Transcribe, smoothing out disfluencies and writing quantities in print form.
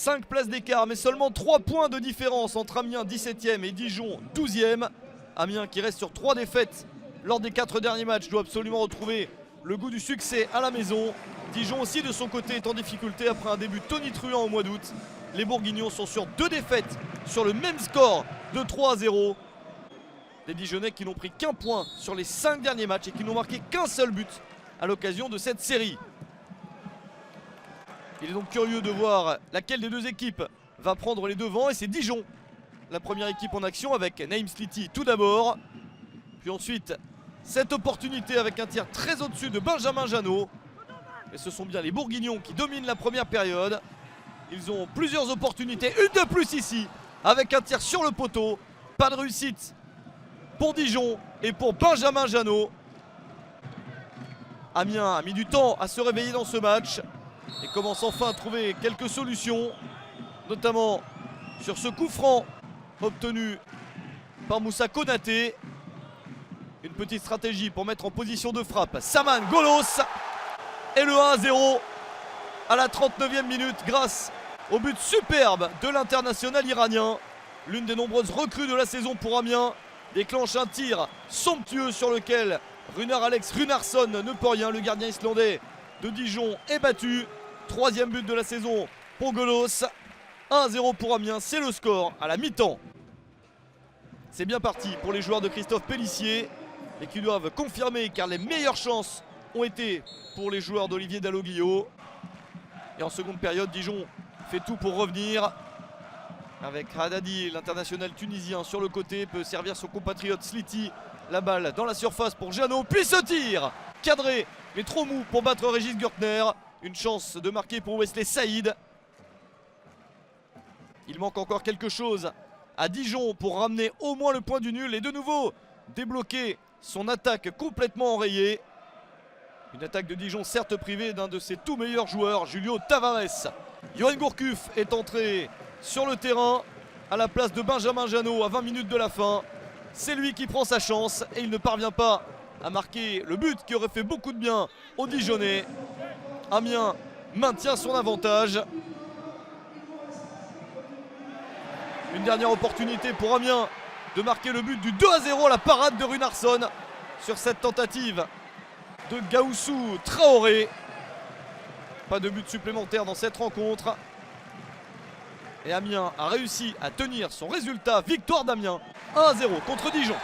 5 places d'écart, mais seulement 3 points de différence entre Amiens 17e et Dijon 12e. Amiens qui reste sur 3 défaites lors des 4 derniers matchs doit absolument retrouver le goût du succès à la maison. Dijon aussi de son côté est en difficulté après un début tonitruant au mois d'août. Les Bourguignons sont sur 2 défaites sur le même score de 3-0. Les Dijonnais qui n'ont pris qu'un point sur les 5 derniers matchs et qui n'ont marqué qu'un seul but à l'occasion de cette série. Il est donc curieux de voir laquelle des deux équipes va prendre les devants, et c'est Dijon, la première équipe en action avec Naïm Sliti tout d'abord. Puis ensuite cette opportunité avec un tir très au-dessus de Benjamin Janot. Et ce sont bien les Bourguignons qui dominent la première période. Ils ont plusieurs opportunités, une de plus ici, avec un tir sur le poteau. Pas de réussite pour Dijon et pour Benjamin Janot. Amiens a mis du temps à se réveiller dans ce match et commence enfin à trouver quelques solutions, notamment sur ce coup franc obtenu par Moussa Konaté. Une petite stratégie pour mettre en position de frappe Saman Golos. Et le 1-0 à la 39e minute grâce au but superbe de l'international iranien. L'une des nombreuses recrues de la saison pour Amiens déclenche un tir somptueux sur lequel Runar Alex Runarsson ne peut rien. Le gardien islandais de Dijon est battu. 3e but de la saison pour Golos. 1-0 pour Amiens, c'est le score à la mi-temps. C'est bien parti pour les joueurs de Christophe Pélissier et qui doivent confirmer, car les meilleures chances ont été pour les joueurs d'Olivier Dalloglio. Et en seconde période, Dijon fait tout pour revenir. Avec Haddadi, l'international tunisien sur le côté, peut servir son compatriote Sliti. La balle dans la surface pour Janot, puis ce tir cadré mais trop mou pour battre Régis Gürtner. Une chance de marquer pour Wesley Saïd. Il manque encore quelque chose à Dijon pour ramener au moins le point du nul et de nouveau débloquer son attaque complètement enrayée. Une attaque de Dijon certes privée d'un de ses tout meilleurs joueurs, Julio Tavares. Yoann Gourcuff est entré sur le terrain à la place de Benjamin Janot à 20 minutes de la fin. C'est lui qui prend sa chance et il ne parvient pas à marquer le but qui aurait fait beaucoup de bien aux Dijonnais. Amiens maintient son avantage. Une dernière opportunité pour Amiens de marquer le but du 2-0, la parade de Runarsson sur cette tentative de Gaussou Traoré. Pas de but supplémentaire dans cette rencontre. Et Amiens a réussi à tenir son résultat. Victoire d'Amiens 1-0 contre Dijon.